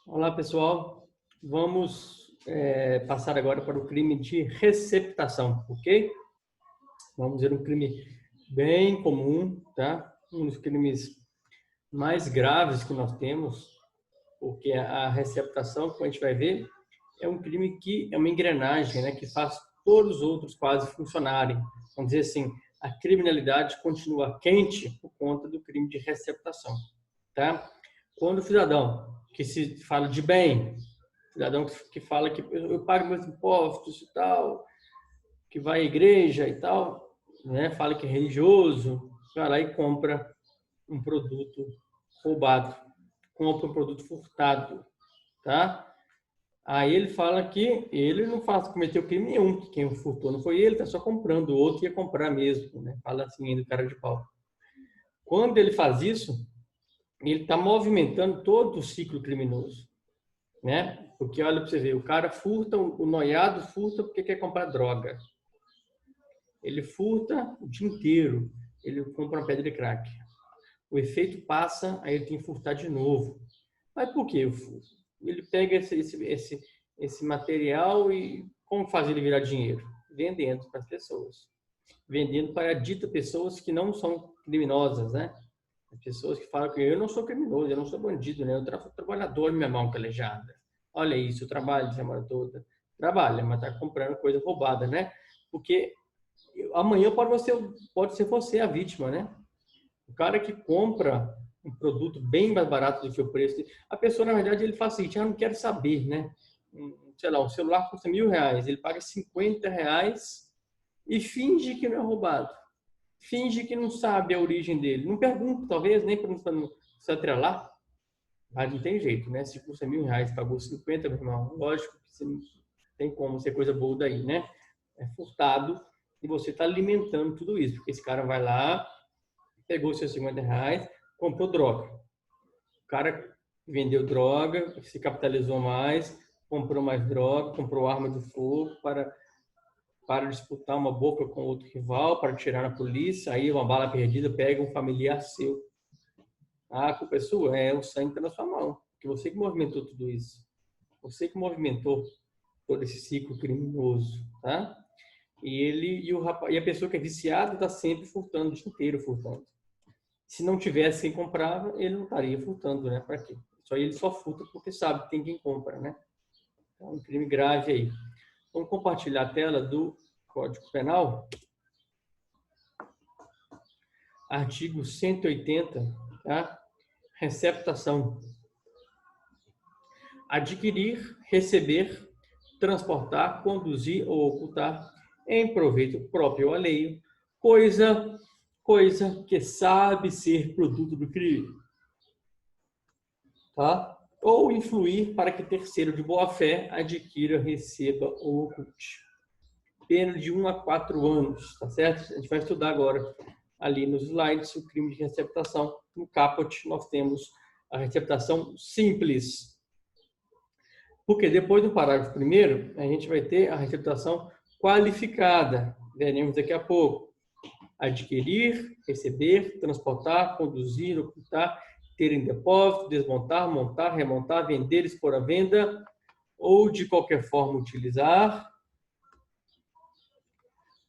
Olá, pessoal. Vamos passar agora para o crime de receptação, ok? Vamos ver um crime bem comum, tá? Um dos crimes mais graves que nós temos, porque a receptação, como a gente vai ver, é um crime que é uma engrenagem, né, que faz todos os outros quase funcionarem. Vamos dizer assim, a criminalidade continua quente por conta do crime de receptação, tá? Quando o cidadão que se fala de bem, cidadão que fala que eu pago meus impostos e tal, que vai à igreja e tal, né, fala que é religioso, vai lá e compra um produto roubado, compra um produto furtado, tá? Aí ele fala que ele não cometeu crime nenhum, que quem furtou não foi ele, tá só comprando, o outro ia comprar mesmo, né? Fala assim ainda o cara de pau. Quando ele faz isso, ele está movimentando todo o ciclo criminoso, né? Porque olha para você ver, o cara furta, o noiado furta porque quer comprar droga. Ele furta o dia inteiro, ele compra uma pedra de crack. O efeito passa, aí ele tem que furtar de novo. Mas por que eu furto? Ele pega esse material e como faz ele virar dinheiro? Vendendo para as pessoas. Vendendo para dita pessoas que não são criminosas, né? As pessoas que falam que eu não sou criminoso, eu não sou bandido, né? Eu sou trabalhador, minha mão calejada. Olha isso, eu trabalho a semana toda. Trabalha, mas está comprando coisa roubada, né? Porque amanhã pode ser você a vítima, né? O cara que compra um produto bem mais barato do que o preço, a pessoa, na verdade, ele faz o seguinte, eu não quero saber, né? Sei lá, um celular custa R$ 1.000, ele paga R$ 50 e finge que não é roubado. Finge que não sabe a origem dele. Não pergunta, talvez, nem para não se atrelar, mas não tem jeito, né? Se custa R$ 1.000, pagou 50, meu irmão, lógico que você não tem como ser coisa boa daí, né? É furtado e você está alimentando tudo isso, porque esse cara vai lá, pegou seus R$ 50, comprou droga. O cara vendeu droga, se capitalizou mais, comprou mais droga, comprou arma de fogo para disputar uma boca com outro rival, para tirar na polícia, aí uma bala perdida pega um familiar seu. A culpa é sua? É, o sangue está na sua mão, porque você que movimentou tudo isso. Você que movimentou todo esse ciclo criminoso, tá? E a pessoa que é viciada está sempre furtando, o dia inteiro furtando. Se não tivesse quem comprava, ele não estaria furtando, né? Para quê? Ele só furta porque sabe que tem quem compra, né? É um crime grave aí. Vamos compartilhar a tela do Código Penal. Artigo 180, tá? Receptação. Adquirir, receber, transportar, conduzir ou ocultar em proveito próprio ou alheio, coisa que sabe ser produto do crime, tá? Ou influir para que terceiro de boa-fé adquira, receba ou oculte. Pena de 1 a 4 anos, tá certo? A gente vai estudar agora ali nos slides o crime de receptação. No caput nós temos a receptação simples. Porque depois do parágrafo primeiro, a gente vai ter a receptação qualificada. Veremos daqui a pouco. Adquirir, receber, transportar, conduzir, ocultar, ter em depósito, desmontar, montar, remontar, vender, expor à venda ou de qualquer forma utilizar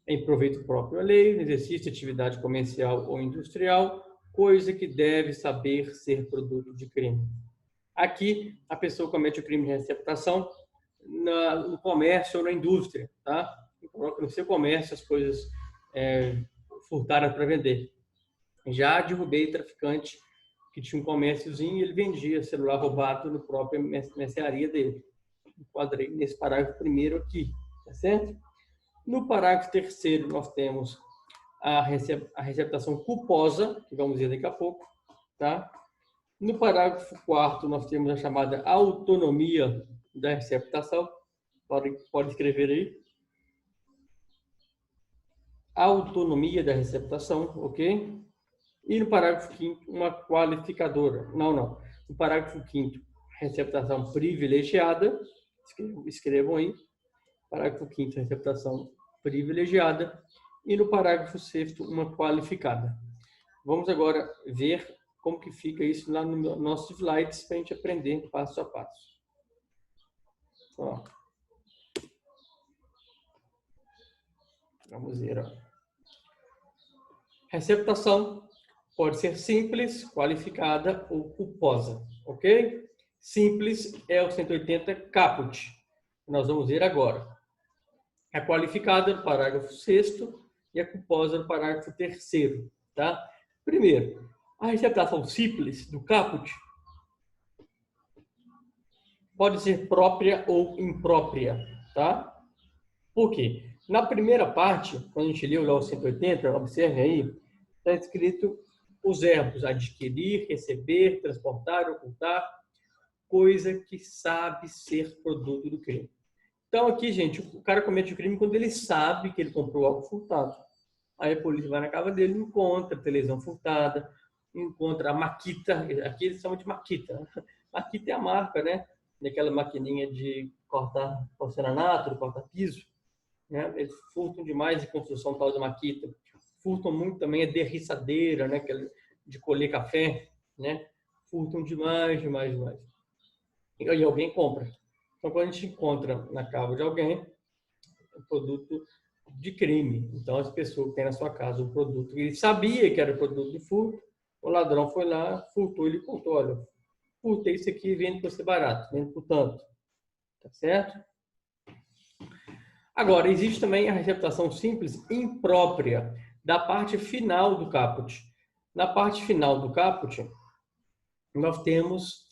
em proveito próprio à lei, no exercício de atividade comercial ou industrial, coisa que deve saber ser produto de crime. Aqui, a pessoa comete o crime de receptação no comércio ou na indústria, tá? Coloca no seu comércio as coisas furtadas para vender. Já derrubei traficante que tinha um comérciozinho e ele vendia celular roubado no próprio mercearia dele. Enquadrei nesse parágrafo primeiro aqui, tá certo? No parágrafo terceiro, nós temos a receptação culposa, que vamos ver daqui a pouco, tá? No parágrafo 4º, nós temos a chamada autonomia da receptação. Pode escrever aí. Autonomia da receptação, ok? E no parágrafo 5º, uma qualificadora. Não. No parágrafo 5º, receptação privilegiada. Escrevam aí. Parágrafo 5º, receptação privilegiada. E no parágrafo 6º, uma qualificada. Vamos agora ver como que fica isso lá no nosso slides para a gente aprender passo a passo. Ó. Vamos ver. Ó. Receptação pode ser simples, qualificada ou culposa, ok? Simples é o 180 caput, que nós vamos ver agora. A qualificada no parágrafo 6º e a culposa no parágrafo 3º, tá? Primeiro, a receptação simples do caput pode ser própria ou imprópria, tá? Por quê? Na primeira parte, quando a gente leu lá o 180, observe aí, está escrito os verbos adquirir, receber, transportar, ocultar, coisa que sabe ser produto do crime. Então aqui, gente, o cara comete o crime quando ele sabe que ele comprou algo furtado. Aí a polícia vai na casa dele, encontra a televisão furtada, encontra a maquita, aqui eles chamam de maquita. Maquita é a marca, né? Daquela maquininha de cortar porcelanato, cortar piso. Né? Eles furtam demais de construção tal de maquita. Furtam muito também a derriçadeira, né? Aquela de colher café, né? Furtam demais. E alguém compra. Então, quando a gente encontra na casa de alguém um produto de crime, então as pessoas que têm na sua casa um produto que ele sabia que era produto de furto, o ladrão foi lá, furtou, ele contou, olha, furtei isso aqui e vendo por ser barato, vendo por tanto. Tá certo? Agora, existe também a receptação simples imprópria da parte final do caput. Na parte final do caput, nós temos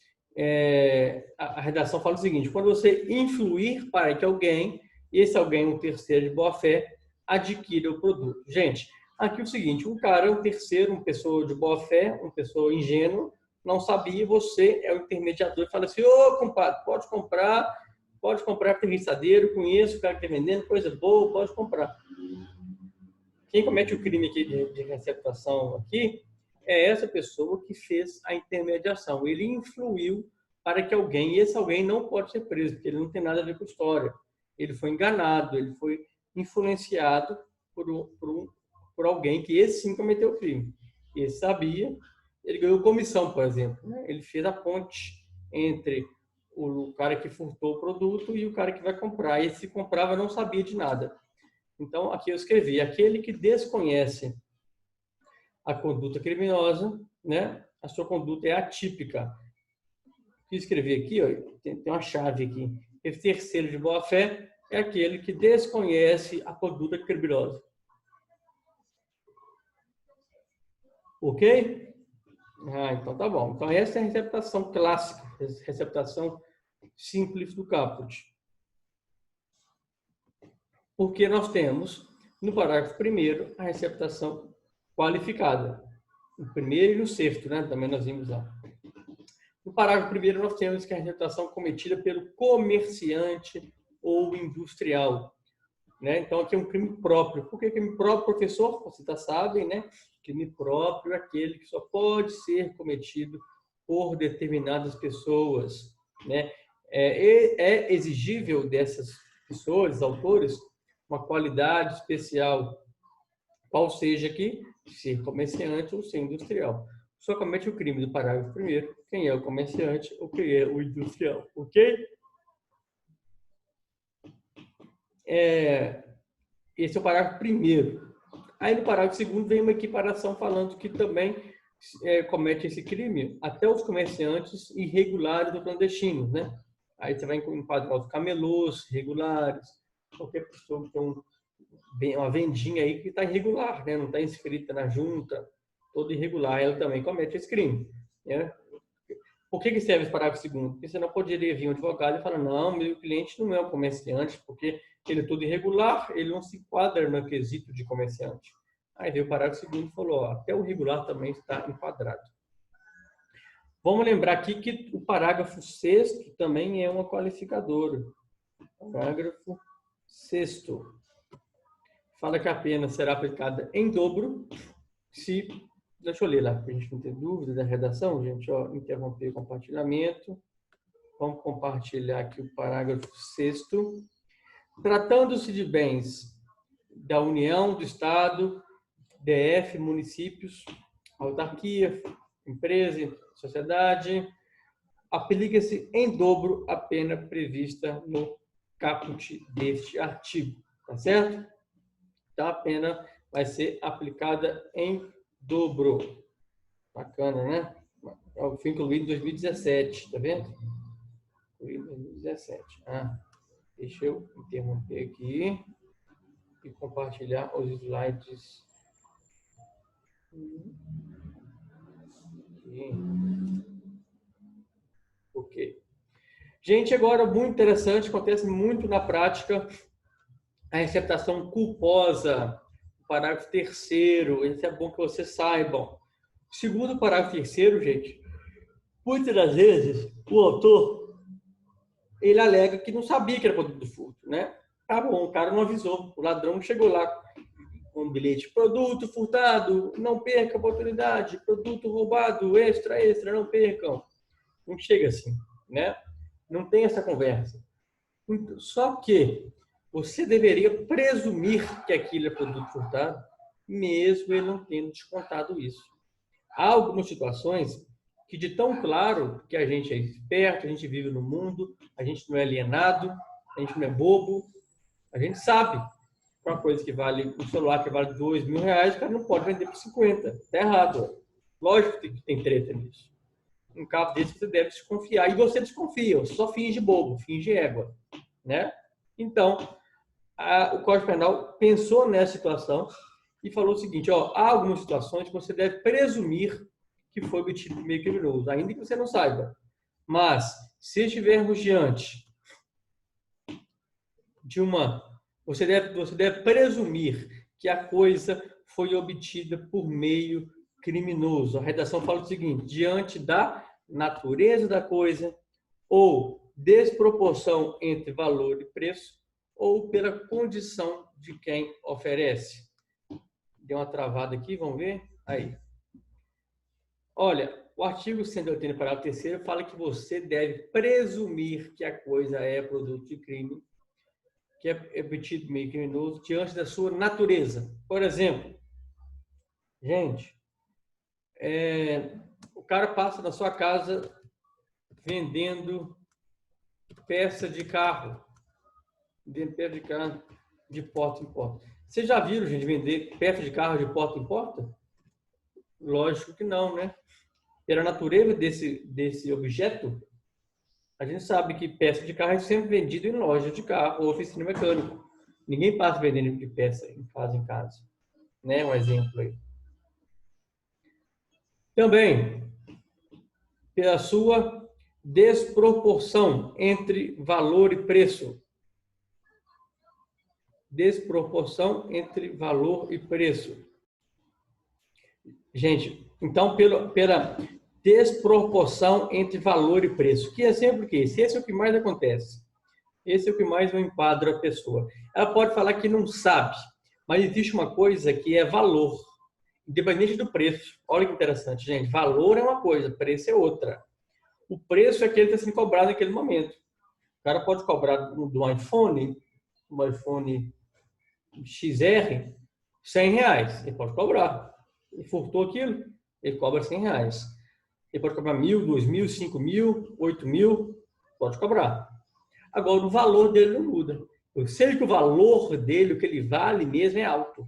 a redação fala o seguinte: quando você influir para que alguém, esse alguém, um terceiro de boa fé, adquira o produto. Gente, aqui é o seguinte: um cara, um terceiro, uma pessoa de boa fé, uma pessoa ingênua, não sabia, você é o intermediador e fala assim: ô, compadre, pode comprar terriçadeiro, conheço o cara que está vendendo, coisa boa, pode comprar. Quem comete o crime aqui de receptação aqui é essa pessoa que fez a intermediação. Ele influiu para que alguém, e esse alguém não pode ser preso, porque ele não tem nada a ver com a história. Ele foi enganado, ele foi influenciado por alguém que esse sim cometeu o crime. Ele sabia, ele ganhou comissão, por exemplo. Né? Ele fez a ponte entre o cara que furtou o produto e o cara que vai comprar. Esse que comprava não sabia de nada. Então, aqui eu escrevi: aquele que desconhece a conduta criminosa, né? A sua conduta é atípica. Eu escrevi aqui, ó, tem uma chave aqui. Esse terceiro de boa-fé é aquele que desconhece a conduta criminosa. Ok? Então tá bom. Então essa é a receptação clássica, receptação simples do caput. Porque nós temos, no parágrafo 1º, a receptação qualificada. No primeiro e no sexto, né? Também nós vimos lá. No parágrafo 1º, nós temos que a receptação cometida pelo comerciante ou industrial. Né? Então, aqui é um crime próprio. Por que crime próprio, professor? Vocês já sabem, né? Crime próprio é aquele que só pode ser cometido por determinadas pessoas. Né? É exigível dessas pessoas, autores, uma qualidade especial, qual seja aqui, ser comerciante ou ser industrial. Só comete o crime do parágrafo 1º quem é o comerciante ou quem é o industrial, ok? Esse é o parágrafo 1º. Aí no parágrafo 2º vem uma equiparação falando que também comete esse crime até os comerciantes irregulares ou clandestinos, né? Aí você vai enquadrar os camelôs regulares, qualquer pessoa que tem uma vendinha aí que está irregular, né? Não está inscrita na junta, toda irregular, ela também comete esse crime. Né? Por que serve esse parágrafo 2º? Porque você não poderia vir um advogado e falar: não, meu cliente não é um comerciante, porque ele é todo irregular, ele não se enquadra no quesito de comerciante. Aí veio o parágrafo 2º e falou: ó, até o regular também está enquadrado. Vamos lembrar aqui que o parágrafo 6º também é uma qualificadora. Parágrafo 6º fala que a pena será aplicada em dobro se... Deixa eu ler lá, para a gente não ter dúvida da redação, gente. Ó, interromper o compartilhamento. Vamos compartilhar aqui o parágrafo 6º. Tratando-se de bens da União, do Estado, DF, municípios, autarquia, empresa, sociedade, aplica-se em dobro a pena prevista no caput deste artigo, tá certo? Então, a pena vai ser aplicada em dobro. Bacana, né? Foi incluído em 2017, tá vendo? Incluído em 2017. Deixa eu interromper aqui e compartilhar os slides. Ok. Gente, agora muito interessante, acontece muito na prática, a receptação culposa, o parágrafo 3º, isso é bom que vocês saibam. Segundo o parágrafo 3º, gente, muitas das vezes o autor ele alega que não sabia que era produto do furto, né? Tá bom, o cara não avisou, o ladrão chegou lá com um bilhete, produto furtado, não perca a oportunidade, produto roubado, extra, extra, não percam. Não chega assim, né? Não tem essa conversa. Só que você deveria presumir que aquilo é produto furtado, mesmo ele não tendo descontado isso. Há algumas situações que, de tão claro que a gente é esperto, a gente vive no mundo, a gente não é alienado, a gente não é bobo, a gente sabe que uma coisa que vale, um celular que vale R$2.000, o cara não pode vender por 50. Está errado. Lógico que tem treta nisso. Um caso desse você deve desconfiar. E você desconfia, você só finge bobo, finge égua, né? Então, o Código Penal pensou nessa situação e falou o seguinte, há algumas situações que você deve presumir que foi obtido por meio criminoso, ainda que você não saiba. Mas, se estivermos diante de você deve presumir que a coisa foi obtida por meio criminoso. A redação fala o seguinte, diante da natureza da coisa, ou desproporção entre valor e preço, ou pela condição de quem oferece. Deu uma travada aqui, vamos ver? Aí. Olha, o artigo 180, parágrafo 3º, fala que você deve presumir que a coisa é produto de crime, que é obtido por meio criminoso, diante da sua natureza. Por exemplo, gente, o cara passa na sua casa vendendo peça de carro, de porta em porta. Vocês já viram, gente, vender peça de carro de porta em porta? Lógico que não, né? Pela natureza desse objeto, a gente sabe que peça de carro é sempre vendida em loja de carro ou oficina mecânica. Ninguém passa vendendo de peça em casa. Né? Um exemplo aí. Também, pela sua desproporção entre valor e preço. Desproporção entre valor e preço. Gente, então, pela desproporção entre valor e preço, que é sempre o quê? Esse é o que mais acontece. Esse é o que mais enquadra a pessoa. Ela pode falar que não sabe, mas existe uma coisa que é valor, independente do preço. Olha que interessante, gente. Valor é uma coisa, preço é outra. O preço é aquele que está sendo cobrado naquele momento. O cara pode cobrar do iPhone, um iPhone XR, R$100. Ele pode cobrar. Ele furtou aquilo, ele cobra R$100. Ele pode cobrar 1.000, 2.000, 5.000, 8.000, pode cobrar. Agora, o valor dele não muda. Eu sei que o valor dele, o que ele vale mesmo, é alto.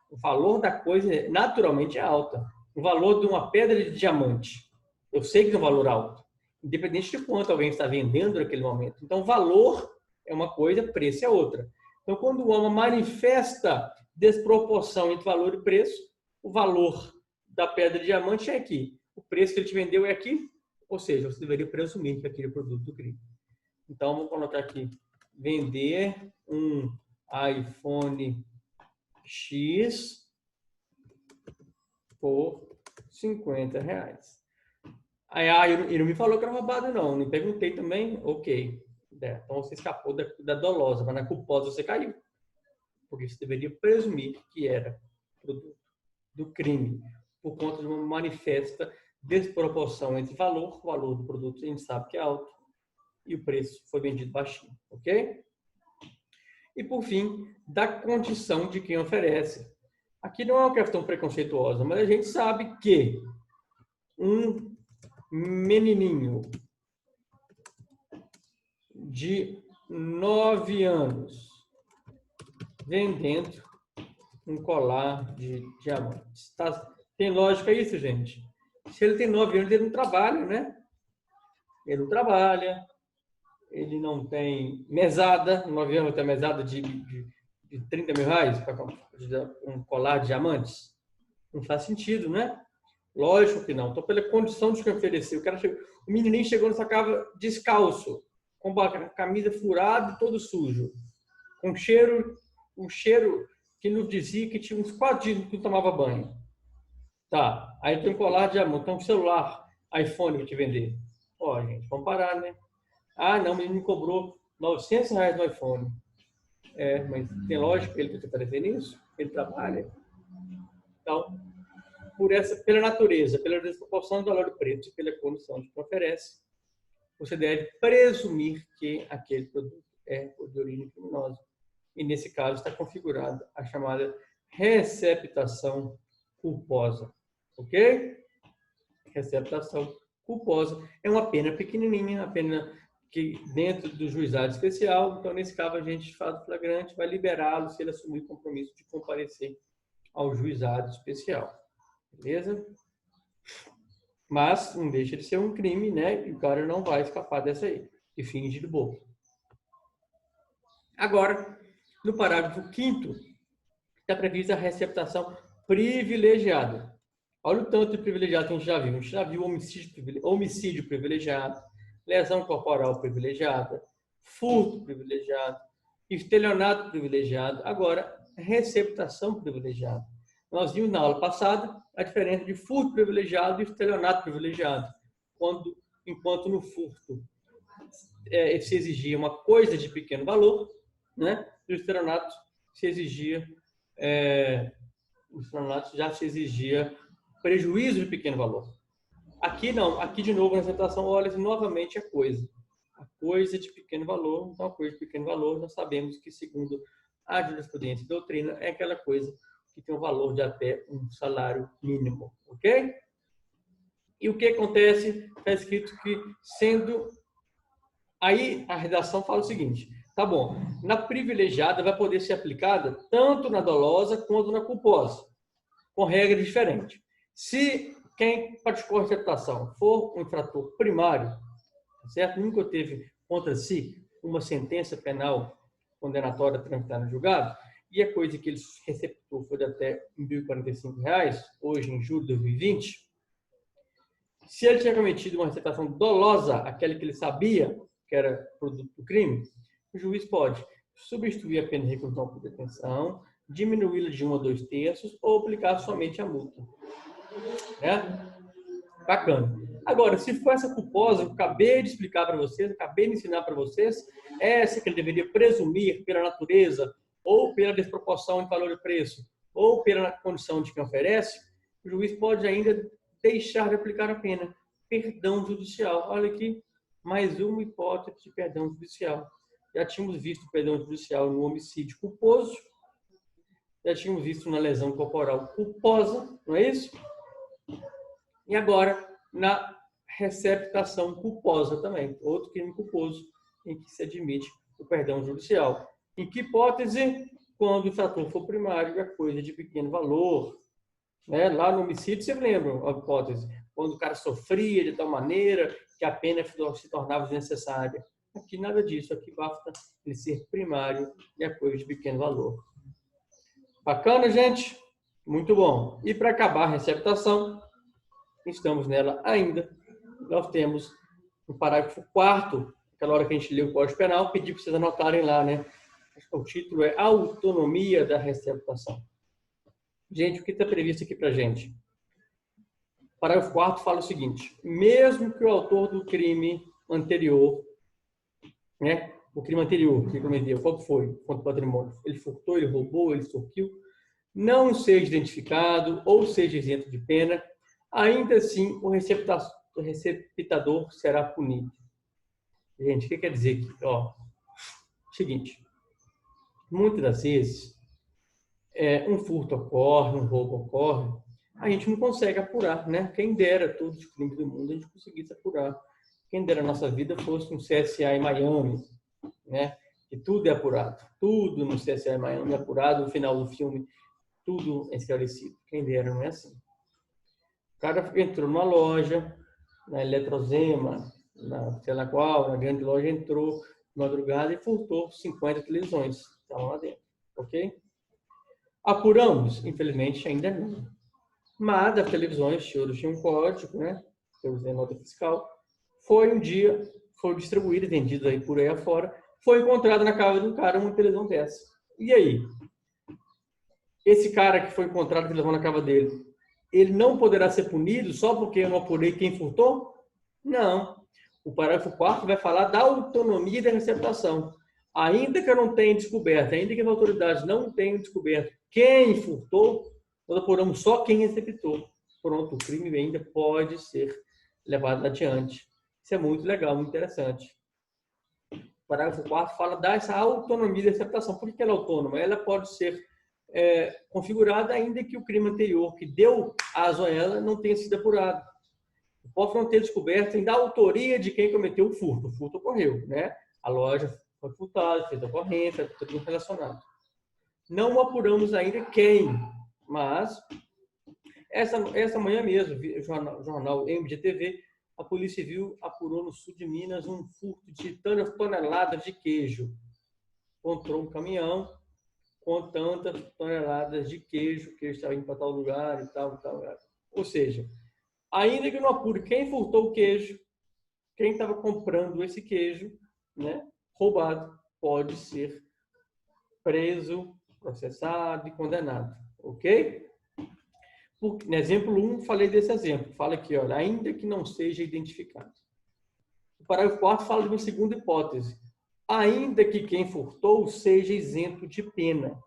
O valor da coisa, naturalmente, é alto. O valor de uma pedra de diamante, eu sei que é um valor alto, independente de quanto alguém está vendendo naquele momento. Então, valor é uma coisa, preço é outra. Então, quando o homem manifesta desproporção entre valor e preço, o valor da pedra de diamante é aqui. O preço que ele te vendeu é aqui, ou seja, você deveria presumir que aquele é produto do crime. Então, vou colocar aqui, vender um iPhone X por R$50. Aí, ele não me falou que era roubado, não. Me perguntei também, ok. Então, você escapou da dolosa, mas na culposa você caiu. Porque você deveria presumir que era produto do crime, por conta de uma manifesta desproporção entre o valor do produto, a gente sabe que é alto, e o preço foi vendido baixinho, ok? E, por fim, da condição de quem oferece. Aqui não é uma questão preconceituosa, mas a gente sabe que um menininho de 9 anos vendendo um colar de diamantes. Tem lógica isso, gente? Se ele tem 9 anos, ele não trabalha, né? Ele não trabalha, ele não tem mesada, 9 anos tem mesada de 30 mil reais para um colar de diamantes. Não faz sentido, né? Lógico que não. Então, pela condição de que ofereceu, o menininho chegou nessa casa descalço, com a camisa furada e todo sujo, com um cheiro que nos dizia que tinha uns 4 dias que não tomava banho. Tá, aí tem um colar de diamante, tem um celular, iPhone para te vender. Ó, gente, vamos parar, né? Ah, não, o menino me cobrou R$ 900 no iPhone. Mas tem lógica ele que te oferecer isso? Ele trabalha. Então, pela natureza, pela desproporção do valor do preço e pela condição de que oferece, você deve presumir que aquele produto é de origem criminosa. E, nesse caso, está configurada a chamada receptação culposa. Ok? Receptação culposa é uma pena pequenininha, uma pena que dentro do juizado especial, então, nesse caso, a gente faz o flagrante, vai liberá-lo se ele assumir o compromisso de comparecer ao juizado especial. Beleza? Mas não deixa de ser um crime, né? E o cara não vai escapar dessa aí, que finge de bobo. Agora, no parágrafo 5º, está prevista a receptação privilegiada. Olha o tanto de privilegiado que a gente já viu. A gente já viu homicídio privilegiado, lesão corporal privilegiada, furto privilegiado, estelionato privilegiado. Agora, receptação privilegiada. Nós vimos na aula passada a diferença de furto privilegiado e estelionato privilegiado. Enquanto no furto se exigia uma coisa de pequeno valor, né? No estelionato se exigia já se exigia prejuízo de pequeno valor. Aqui não, aqui de novo na receptação, olha novamente a coisa. A coisa de pequeno valor, então a coisa de pequeno valor, nós sabemos que, segundo a jurisprudência e doutrina, é aquela coisa que tem um valor de até um salário mínimo, ok? E o que acontece? Está escrito que sendo... Aí a redação fala o seguinte, tá bom, na privilegiada vai poder ser aplicada tanto na dolosa quanto na culposa, com regras diferentes. Se quem praticou a receptação for um infrator primário, certo? Nunca teve contra si uma sentença penal condenatória tramitada no julgado, e a coisa que ele receptou foi de até R$ 1.045, hoje em julho de 2020, se ele tinha cometido uma receptação dolosa, aquela que ele sabia que era produto do crime, o juiz pode substituir a pena de reclusão por detenção, diminuí-la de 1 a 2 terços ou aplicar somente a multa. Né? Bacana. Agora, se for essa culposa, eu acabei de explicar para vocês, acabei de ensinar para vocês, essa que ele deveria presumir pela natureza ou pela desproporção de valor e preço ou pela condição de quem oferece, o juiz pode ainda deixar de aplicar a pena. Perdão judicial. Olha aqui, mais uma hipótese de perdão judicial. Já tínhamos visto o perdão judicial no homicídio culposo, já tínhamos visto na lesão corporal culposa, não é isso? E agora, na receptação culposa também, outro crime culposo em que se admite o perdão judicial. Em que hipótese? Quando o infrator for primário e a coisa de pequeno valor. Né? Lá no homicídio, você lembra a hipótese? Quando o cara sofria de tal maneira que a pena se tornava desnecessária. Aqui nada disso, aqui basta ele ser primário e a coisa de pequeno valor. Bacana, gente? Muito bom. E para acabar a receptação, estamos nela ainda, nós temos no parágrafo 4º, aquela hora que a gente leu o Código Penal, pedi para vocês anotarem lá, né? O título é Autonomia da Receptação. Gente, o que está previsto aqui para a gente? O parágrafo 4º fala o seguinte, mesmo que o autor do crime anterior, né? O crime anterior que cometeu, qual foi? Contra o patrimônio. Ele furtou, ele roubou, ele extorquiu, não seja identificado ou seja isento de pena, ainda assim o receptador será punido. Gente, o que quer dizer aqui? Ó, seguinte, muitas das vezes um furto ocorre, um roubo ocorre, a gente não consegue apurar, né? Quem dera todos os crimes do mundo a gente conseguisse apurar. Quem dera a nossa vida fosse um CSA em Miami, né? Que tudo é apurado. Tudo no CSA em Miami é apurado, no final do filme, tudo é esclarecido. Quem dera, não é assim. O cara entrou numa loja, na Eletrozema, sei lá qual, na grande loja, entrou de madrugada e furtou 50 televisões. Estavam lá dentro, ok? Apuramos? Infelizmente, ainda não. Mas as televisões, todas tinham um código, né? Televisão nota fiscal. Foi um dia, foi distribuído, vendido aí por aí afora. Foi encontrado na casa de um cara uma televisão dessa. E aí? Esse cara que foi encontrado com a televisão na casa dele, ele não poderá ser punido só porque eu não apurei quem furtou? Não. O parágrafo 4º vai falar da autonomia da receptação. Ainda que eu não tenha descoberto, ainda que as autoridades não tenham descoberto quem furtou, nós apuramos só quem receptou. Pronto, o crime ainda pode ser levado adiante. Isso é muito legal, muito interessante. O parágrafo 4º fala dessa autonomia da receptação. Por que ela é autônoma? Ela pode ser configurada ainda que o crime anterior que deu aso a ela não tenha sido apurado. Pode não ter descoberto ainda a autoria de quem cometeu o furto. O furto ocorreu, né? A loja foi furtada, fez a ocorrência, tudo relacionado. Não apuramos ainda quem, mas essa manhã mesmo, jornal MGTV, a Polícia Civil apurou no sul de Minas um furto de toneladas de queijo. Encontrou um caminhão com tantas toneladas de queijo, que estava indo para tal lugar e tal. Ou seja, ainda que não apure quem furtou o queijo, quem estava comprando esse queijo, né, roubado, pode ser preso, processado e condenado. Ok? No exemplo 1, falei desse exemplo. Fala aqui, olha, ainda que não seja identificado. O parágrafo 4º fala de uma segunda hipótese. Ainda que quem furtou seja isento de pena.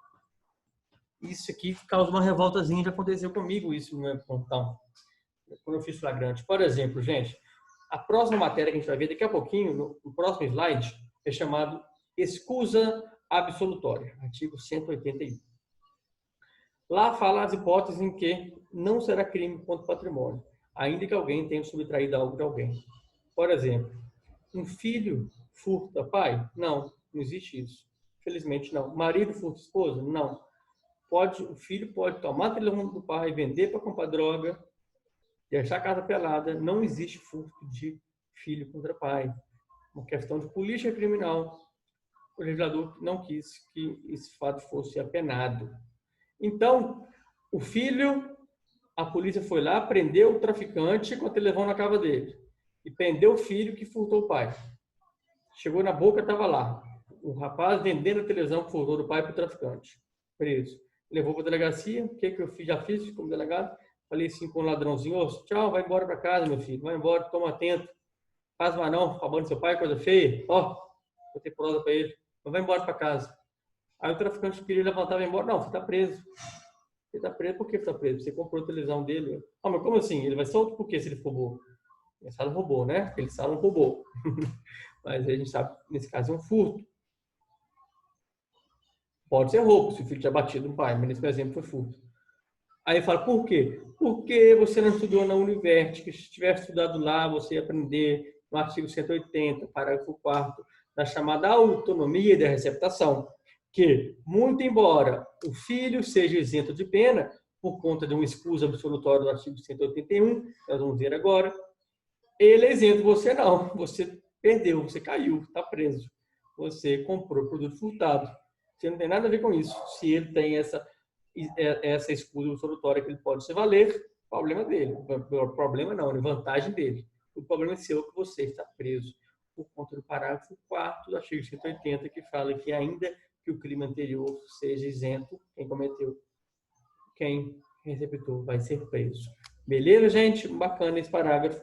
Isso aqui causa uma revoltazinha, já aconteceu comigo isso no meu pontão, quando eu fiz flagrante. Por exemplo, gente, a próxima matéria que a gente vai ver daqui a pouquinho, no próximo slide, é chamado escusa absolutória, artigo 181. Lá fala as hipóteses em que não será crime contra o patrimônio, ainda que alguém tenha subtraído algo de alguém. Por exemplo, um filho furta pai? Não existe isso. Felizmente não. Marido furta esposa? Não. O filho pode tomar o telefone do pai, vender para comprar droga, deixar a casa pelada. Não existe furto de filho contra pai. Uma questão de política criminal. O legislador não quis que esse fato fosse apenado. Então, o filho, a polícia foi lá, prendeu o traficante com a televisão na casa dele. E prendeu o filho que furtou o pai. Chegou na boca, estava lá. O rapaz vendendo a televisão que furtou do pai para o traficante. Preso. Levou para a delegacia. O que eu já fiz como delegado? Falei assim com o ladrãozinho: tchau, vai embora para casa, meu filho. Vai embora, toma atento. Faz mais não, roubando seu pai, coisa feia. Vou ter prosa para ele. Vai embora para casa. Aí o traficante queria levantar e vai embora. Não, você está preso. Você está preso, por que você está preso? Você comprou a televisão dele. Mas como assim? Ele vai solto por quê se ele roubou? Ele só não roubou, né? Ele só não roubou. Mas a gente sabe, nesse caso, é um furto. Pode ser roubo, se o filho tinha batido no pai, mas nesse exemplo foi furto. Aí fala, por quê? Porque você não estudou na Univert, que se tivesse estudado lá, você ia aprender no artigo 180, parágrafo 4º, da chamada autonomia da receptação, que, muito embora o filho seja isento de pena, por conta de um escusa absolutório do artigo 181, nós vamos ver agora, ele é isento, você não. Você perdeu, você caiu, está preso. Você comprou produto furtado. Você não tem nada a ver com isso. Se ele tem essa escusa absolutória que ele pode se valer, problema dele. Problema não, é vantagem dele. O problema é seu que você está preso por conta do parágrafo 4º do artigo 180, que fala que ainda que o crime anterior seja isento, quem cometeu, quem receptou vai ser preso. Beleza, gente? Bacana esse parágrafo.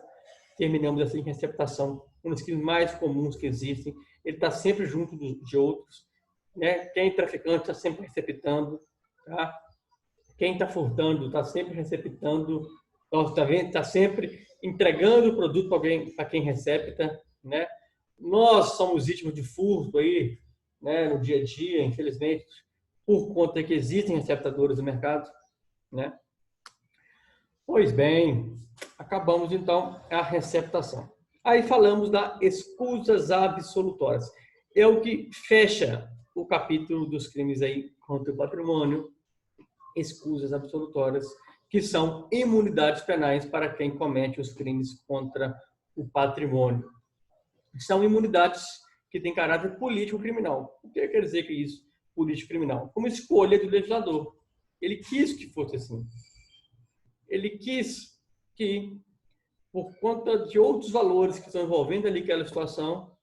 Terminamos assim, receptação, um dos crimes mais comuns que existem. Ele está sempre junto de outros, né? Quem é traficante está sempre receptando, tá? Quem está furtando está sempre receptando, está vendo? Está sempre entregando o produto para quem recepta, né? Nós somos vítimas de furto aí, né? No dia a dia, infelizmente, por conta que existem receptadores no mercado, né? Pois bem, acabamos então a receptação. Aí falamos das escusas absolutórias. É o que fecha o capítulo dos crimes aí contra o patrimônio, escusas absolutórias, que são imunidades penais para quem comete os crimes contra o patrimônio. São imunidades que têm caráter político-criminal. O que quer dizer que é isso, político-criminal? Como escolha do legislador. Ele quis que fosse assim. Ele quis que, por conta de outros valores que estão envolvendo ali aquela situação,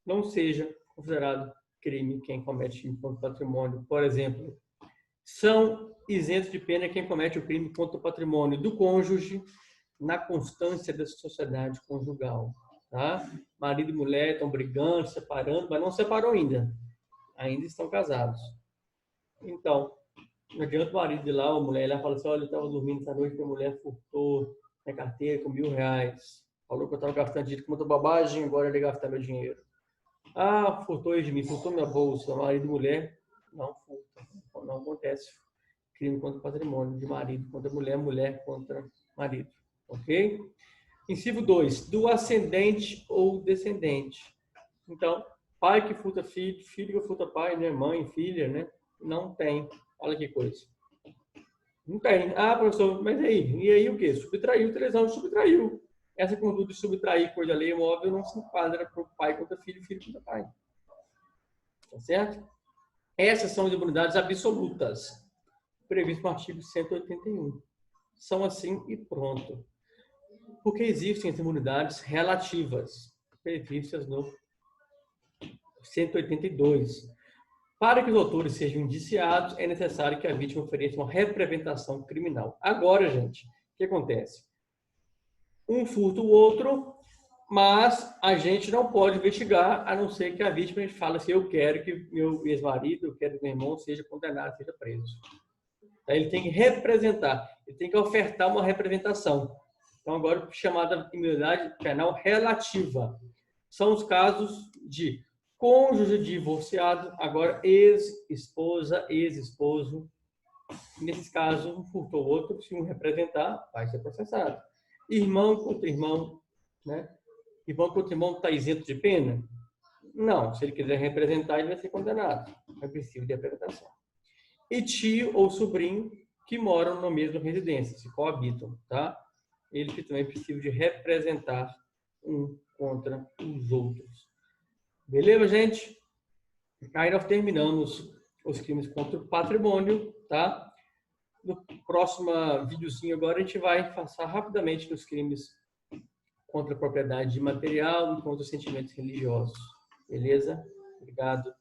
não seja considerado crime quem comete crime contra o patrimônio. Por exemplo, são isentos de pena quem comete o crime contra o patrimônio do cônjuge na constância da sociedade conjugal. Tá? Marido e mulher estão brigando, separando, mas não separou ainda. Ainda estão casados. Então, não adianta o marido ir lá, ou a mulher ir lá e falar assim, olha, eu estava dormindo essa noite, minha mulher furtou minha carteira com R$1.000. Falou que eu estava gastando dinheiro com muita bobagem, agora ele gastar meu dinheiro. Ah, furtou de mim, furtou minha bolsa. Marido e mulher, não furta. Não acontece crime contra o patrimônio de marido contra mulher, mulher contra marido. Ok? Inciso 2, do ascendente ou descendente. Então, pai que furta filho, filho que furta pai, né? Mãe, filha, né? Não tem. Olha que coisa. Não tem. Ah, professor, mas aí? E aí o quê? Subtraiu, 3 anos, subtraiu. Essa conduta de subtrair coisa da lei imóvel não se enquadra para o pai contra filho, filho contra pai. Tá certo? Essas são as imunidades absolutas, previstas no artigo 181. São assim e pronto. Porque existem as imunidades relativas, previstas no 182. Para que os autores sejam indiciados, é necessário que a vítima ofereça uma representação criminal. Agora, gente, o que acontece? Um furta o outro, mas a gente não pode investigar, a não ser que a vítima fale assim, eu quero que meu ex-marido, eu quero que meu irmão seja condenado, seja preso. Ele tem que representar, ele tem que ofertar uma representação. Então, agora, chamada imunidade penal relativa. São os casos de cônjuge divorciado, agora ex-esposa, ex-esposo. Nesses casos, um furtou o outro, se um representar, vai ser processado. Irmão contra irmão, né? Irmão contra irmão está isento de pena? Não, se ele quiser representar, ele vai ser condenado. É preciso de representação. E tio ou sobrinho que moram na mesma residência, se coabitam, tá? Eles que também precisam de representar um contra os outros. Beleza, gente? Aí nós terminamos os crimes contra o patrimônio, tá? No próximo videozinho agora a gente vai passar rapidamente nos crimes contra a propriedade material e contra os sentimentos religiosos. Beleza? Obrigado.